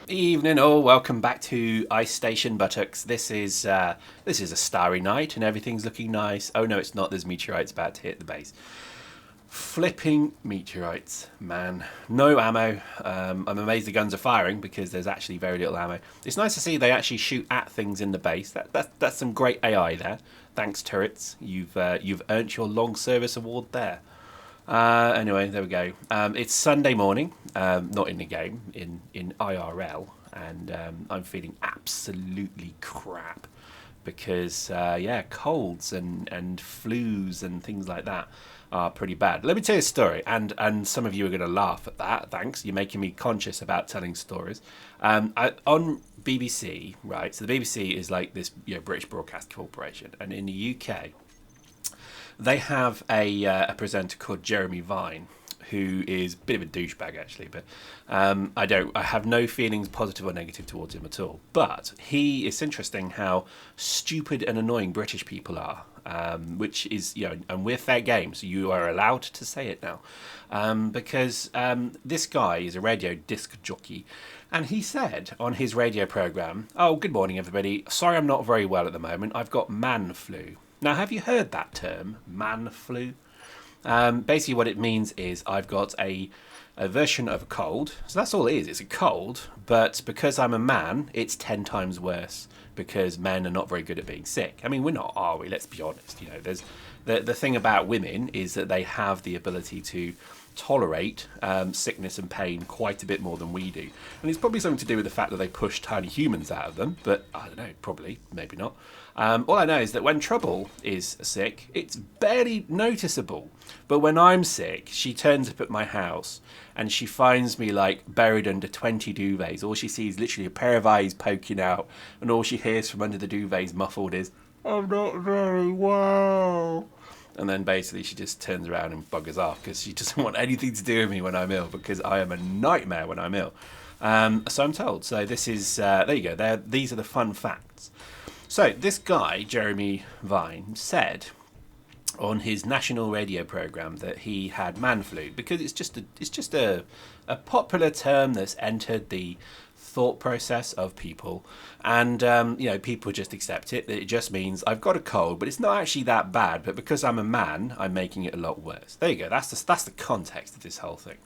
Evening all, welcome back to Ice Station Buttocks. This is a starry night and everything's looking nice. Oh no, it's not, there's meteorites about to hit the base. Flipping meteorites, man. No ammo. I'm amazed the guns are firing because there's actually very little ammo. It's nice to see they actually shoot at things in the base. That's some great AI there. Thanks, turrets. You've earned your long service award there. Anyway, there we go. It's Sunday morning, not in the game, in IRL, and I'm feeling absolutely crap because, yeah, colds and flus and things like that are pretty bad. Let me tell you a story, and some of you are going to laugh at that. Thanks, you're making me conscious about telling stories. On BBC, right? So the BBC is like this, British Broadcast Corporation, and in the UK. They have a presenter called Jeremy Vine, who is a bit of a douchebag actually, but I have no feelings positive or negative towards him at all. But it's interesting how stupid and annoying British people are, which is, and we're fair game, so you are allowed to say it now, because this guy is a radio disc jockey. And he said on his radio programme, "Oh, good morning everybody, sorry I'm not very well at the moment, I've got man flu." Now, have you heard that term, man flu? Basically what it means is I've got a version of a cold. So that's all it is. It's a cold, but because I'm a man, it's 10 times worse because men are not very good at being sick. I mean, we're not, are we? Let's be honest. There's the thing about women is that they have the ability to tolerate sickness and pain quite a bit more than we do. And it's probably something to do with the fact that they push tiny humans out of them, but I don't know, probably, maybe not. All I know is that when Trouble is sick, it's barely noticeable. But when I'm sick, she turns up at my house and she finds me like buried under 20 duvets. All she sees is literally a pair of eyes poking out, and all she hears from under the duvets muffled is, "I'm not very well." And then basically she just turns around and buggers off because she doesn't want anything to do with me when I'm ill, because I am a nightmare when I'm ill. So I'm told. So this is, there you go. These are the fun facts. So this guy, Jeremy Vine, said on his national radio programme that he had man flu because it's just a popular term that's entered the thought process of people, and people just accept it. It just means I've got a cold, but it's not actually that bad, but because I'm a man, I'm making it a lot worse. There you go. That's the context of this whole thing.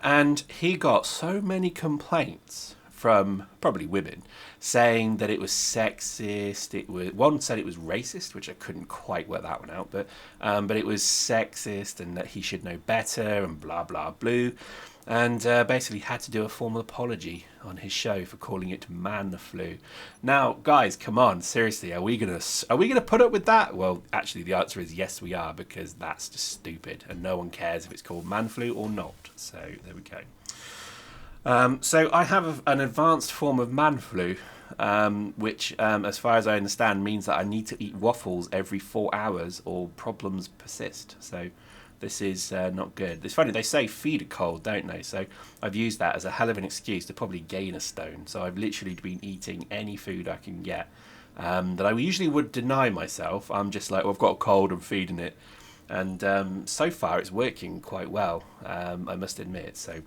And he got so many complaints from probably women saying that it was sexist. One said it was racist, which I couldn't quite work that one out, but it was sexist and that he should know better and blah blah blue, and basically had to do a formal apology on his show for calling it man flu. Now, guys, come on, seriously, are we gonna put up with that? Well, actually, the answer is yes, we are, because that's just stupid, and no one cares if it's called man flu or not. So there we go. So I have an advanced form of man flu, which, as far as I understand, means that I need to eat waffles every 4 hours or problems persist. So this is not good. It's funny, they say feed a cold, don't they? So I've used that as a hell of an excuse to probably gain a stone. So I've literally been eating any food I can get that I usually would deny myself. I'm just like, well, I've got a cold, I'm feeding it. And so far it's working quite well, I must admit. So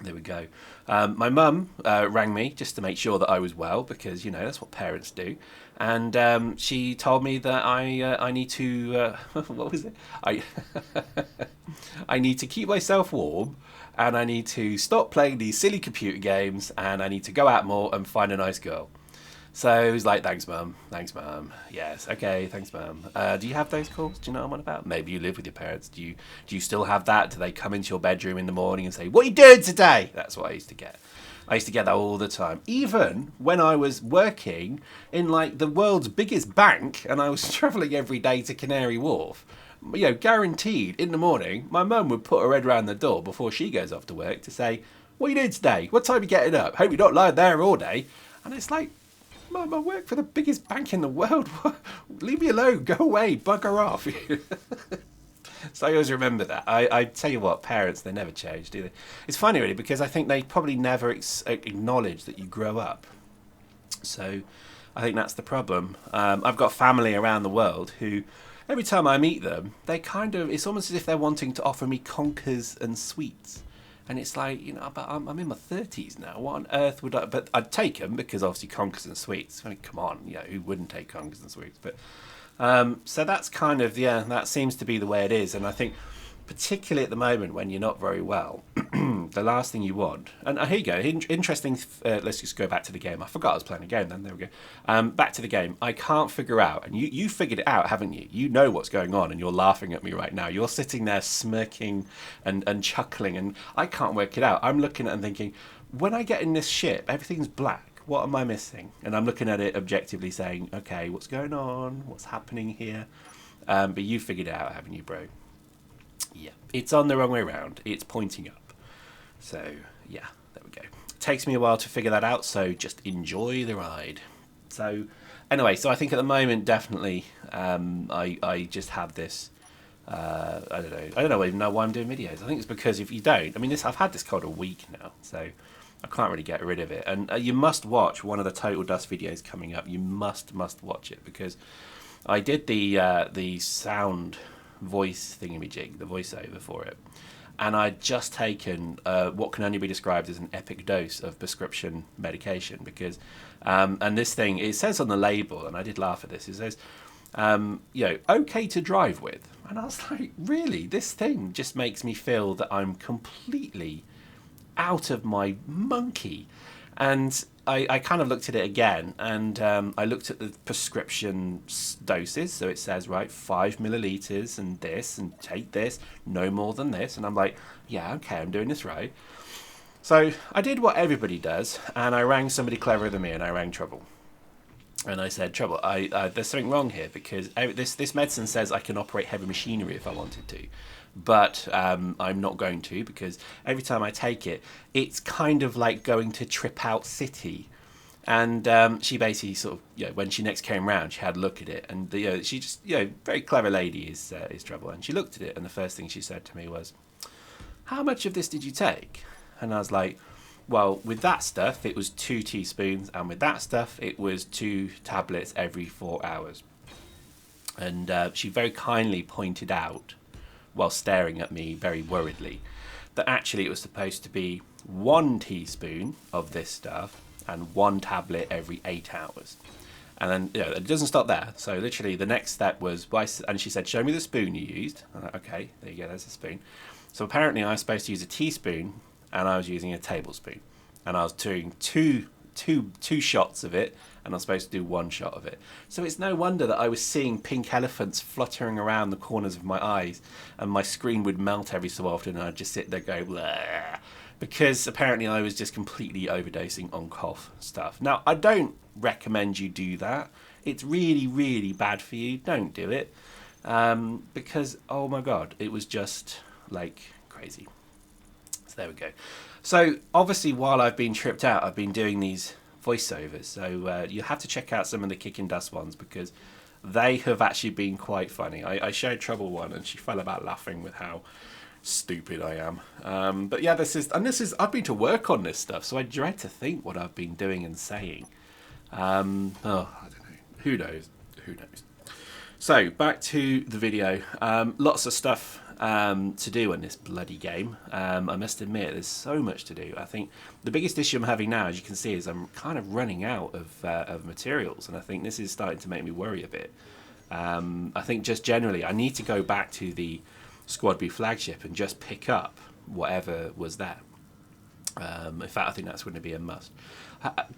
there we go. My mum rang me just to make sure that I was well, because that's what parents do, and she told me that I need to what was it? I need to keep myself warm, and I need to stop playing these silly computer games, and I need to go out more and find a nice girl. So he was like, "Thanks, mum. Thanks, mum. Yes, okay, thanks, mum." Do you have those calls? Do you know what I'm on about? Maybe you live with your parents. Do you still have that? Do they come into your bedroom in the morning and say, "What are you doing today?" That's what I used to get. I used to get that all the time. Even when I was working in like the world's biggest bank and I was travelling every day to Canary Wharf, guaranteed in the morning, my mum would put her head around the door before she goes off to work to say, "What are you doing today? What time are you getting up? Hope you're not lying there all day." And it's like, "Mum, I work for the biggest bank in the world. Leave me alone. Go away. Bugger off." So I always remember that. I tell you what, parents, they never change, do they? It's funny, really, because I think they probably never acknowledge that you grow up. So I think that's the problem. I've got family around the world who, every time I meet them, it's almost as if they're wanting to offer me conkers and sweets. And it's like, you know, but I'm in my 30s now. What on earth would I? But I'd take them because obviously conkers and sweets. I mean, come on, you know, who wouldn't take conkers and sweets? But so that's kind of, yeah, that seems to be the way it is. And I think, particularly at the moment when you're not very well, the last thing you want. And here you go. Interesting. Let's just go back to the game. I forgot I was playing a game. Then there we go. Back to the game. I can't figure out, and you figured it out, haven't you? You know what's going on, and you're laughing at me right now. You're sitting there smirking and chuckling, and I can't work it out. I'm looking at it and thinking, when I get in this ship, everything's black. What am I missing? And I'm looking at it objectively, saying, okay, what's going on? What's happening here? But you figured it out, haven't you, bro? Yeah, it's on the wrong way around. It's pointing up. So, yeah, there we go. It takes me a while to figure that out, so just enjoy the ride. So, anyway, so I think at the moment, definitely, I just have this, I don't even know why I'm doing videos. I think it's because if you don't, I mean, I've had this code a week now, so I can't really get rid of it. And you must watch one of the Total Dust videos coming up. You must watch it, because I did the sound voice thingamajig, the voiceover for it, and I'd just taken what can only be described as an epic dose of prescription medication, because and this thing, it says on the label, and I did laugh at this, it says you know, okay to drive with, and I was like, really, this thing just makes me feel that I'm completely out of my monkey. And I kind of looked at it again, and I looked at the prescription doses. So it says, right, 5 milliliters and this, and take this, no more than this. And I'm like, yeah, okay, I'm doing this right. So I did what everybody does, and I rang somebody cleverer than me, and I rang Trouble. And I said, Trouble, there's something wrong here, because this medicine says I can operate heavy machinery if I wanted to. But I'm not going to, because every time I take it, it's kind of like going to Trip Out City. And she basically sort of, you know, when she next came round, she had a look at it, and she just, you know, very clever lady is Trouble, and she looked at it, and the first thing she said to me was, "How much of this did you take?" And I was like, well, with that stuff, it was 2 teaspoons, and with that stuff, it was 2 tablets every 4 hours. And she very kindly pointed out, while staring at me very worriedly, that actually it was supposed to be 1 teaspoon of this stuff and 1 tablet every 8 hours. And then, you know, it doesn't stop there. So literally the next step was, and she said, show me the spoon you used. I'm like, okay, there you go, there's a spoon. So apparently I was supposed to use a teaspoon, and I was using a tablespoon. And I was doing two shots of it, and I was supposed to do 1 shot of it. So it's no wonder that I was seeing pink elephants fluttering around the corners of my eyes, and my screen would melt every so often, and I'd just sit there going, blah, because apparently I was just completely overdosing on cough stuff. Now, I don't recommend you do that. It's really, really bad for you. Don't do it. Because, oh my God, it was just like crazy. So there we go. So obviously, while I've been tripped out, I've been doing these voiceovers. So you have to check out some of the Kicking Dust ones, because they have actually been quite funny. I showed Trouble one, and she fell about laughing with how stupid I am. But yeah, I've been to work on this stuff, so I dread to think what I've been doing and saying. I don't know. Who knows? So back to the video. Lots of stuff to do in this bloody game. I must admit, there's so much to do. I think the biggest issue I'm having now, as you can see, is I'm kind of running out of materials, and I think this is starting to make me worry a bit. I think just generally, I need to go back to the SquadB flagship and just pick up whatever was there. In fact, I think that's going to be a must.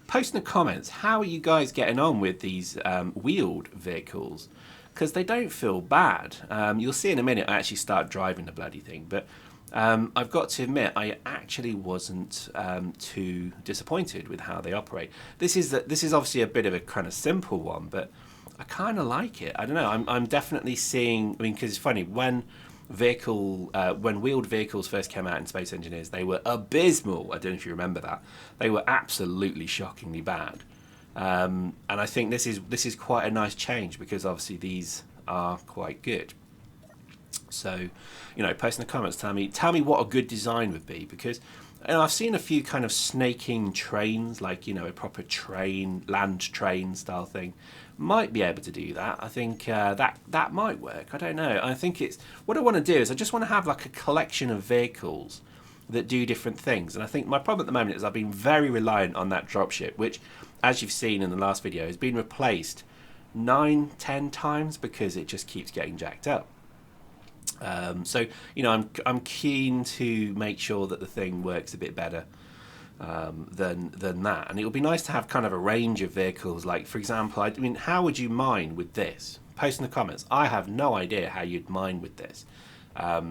Post in the comments, how are you guys getting on with these wheeled vehicles? Because they don't feel bad. You'll see in a minute I actually start driving the bloody thing, but I've got to admit I actually wasn't too disappointed with how they operate. This is obviously a bit of a kind of simple one, but I kind of like it. I don't know. I'm definitely seeing. I mean, because it's funny when wheeled vehicles first came out in Space Engineers, they were abysmal. I don't know if you remember that. They were absolutely shockingly bad. And I think this is quite a nice change, because obviously these are quite good. So, you know, post in the comments, tell me what a good design would be, because I've seen a few kind of snaking trains, like, you know, a proper train, land train style thing. Might be able to do that. I think that might work. I don't know. I think what I want to do is I just want to have like a collection of vehicles that do different things. And I think my problem at the moment is I've been very reliant on that dropship, which, as you've seen in the last video, has been replaced 9-10 times because it just keeps getting jacked up. So you know, I'm keen to make sure that the thing works a bit better than that, and it would be nice to have kind of a range of vehicles. Like, for example, I mean, how would you mine with this? Post in the comments. I have no idea how you'd mine with this. I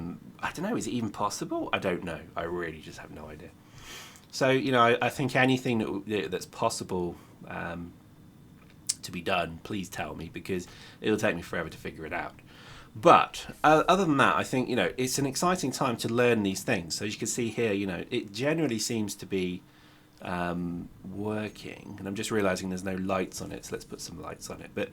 don't know, is it even possible? I don't know. I really just have no idea. So, you know, I think anything that's possible to be done, please tell me, because it'll take me forever to figure it out. But other than that, I think, you know, it's an exciting time to learn these things. So as you can see here, you know, it generally seems to be working. And I'm just realizing there's no lights on it, so let's put some lights on it. But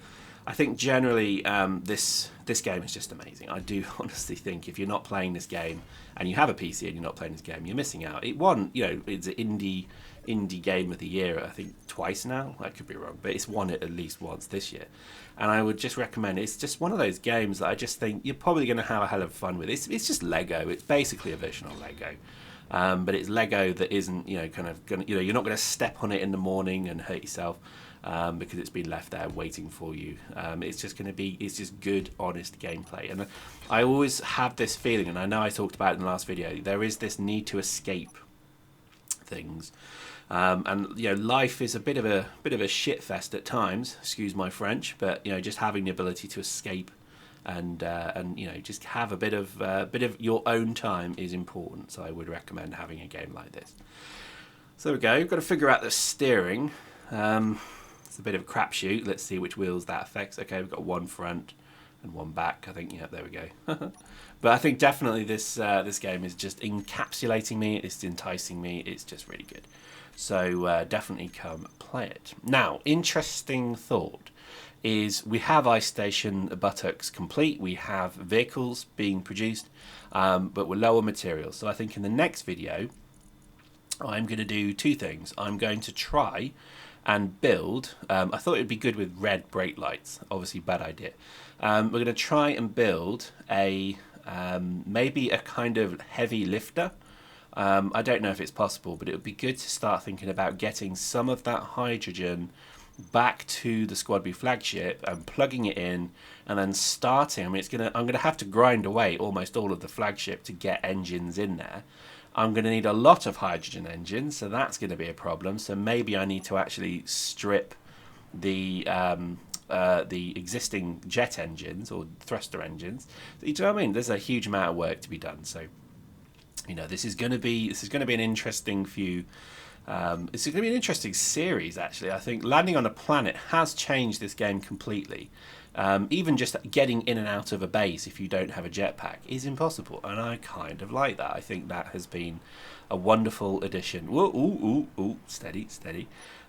I think generally this game is just amazing. I do honestly think if you're not playing this game and you have a PC and you're not playing this game, you're missing out. It won, you know, it's an indie game of the year, I think twice now. I could be wrong, but it's won it at least once this year. And I would just recommend it. It's just one of those games that I just think you're probably going to have a hell of fun with. It's just Lego. It's basically a version of Lego. But it's Lego that isn't, you know, kind of gonna, you know, you're not going to step on it in the morning and hurt yourself because it's been left there waiting for you. It's just going to be, it's just good, honest gameplay. And I always have this feeling, and I know I talked about it in the last video, there is this need to escape things. And you know, life is a bit of a shit fest at times. Excuse my French, but you know, just having the ability to escape and you know, just have a bit of your own time is important. So I would recommend having a game like this. So there we go. We've got to figure out the steering. It's a bit of a crapshoot. Let's see which wheels that affects. Okay, we've got one front and one back. I think, yeah, there we go. But I think definitely this game is just encapsulating me. It's enticing me. It's just really good. So definitely come play it. Now, interesting thought is we have Ice Station buttocks complete. We have vehicles being produced, but we're low on materials. So I think in the next video, I'm going to do two things. I'm going to try and build, I thought it'd be good with red brake lights, obviously bad idea. We're going to try and build a maybe a kind of heavy lifter. I don't know if it's possible, but it would be good to start thinking about getting some of that hydrogen back to the SquadB flagship and plugging it in and then starting. I mean, I'm gonna have to grind away almost all of the flagship to get engines in there. I'm going to need a lot of hydrogen engines, so that's going to be a problem. So maybe I need to actually strip the existing jet engines or thruster engines. You know what I mean? There's a huge amount of work to be done. So, you know, this is going to be an interesting few. It's going to be an interesting series, actually. I think landing on a planet has changed this game completely. Even just getting in and out of a base if you don't have a jetpack is impossible, and I kind of like that. I think that has been a wonderful addition. Whoa, ooh, steady.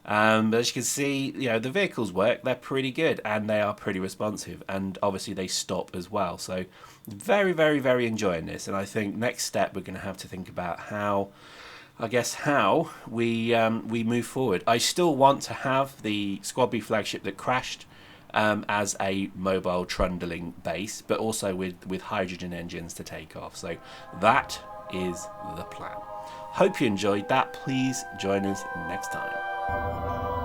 But as you can see, you know, the vehicles work. They're pretty good, and they are pretty responsive, and obviously they stop as well. So very, very, very enjoying this, and I think next step we're going to have to think about how we move forward. I still want to have the SquadB flagship that crashed as a mobile trundling base, but also with hydrogen engines to take off. So that is the plan. Hope you enjoyed that. Please join us next time.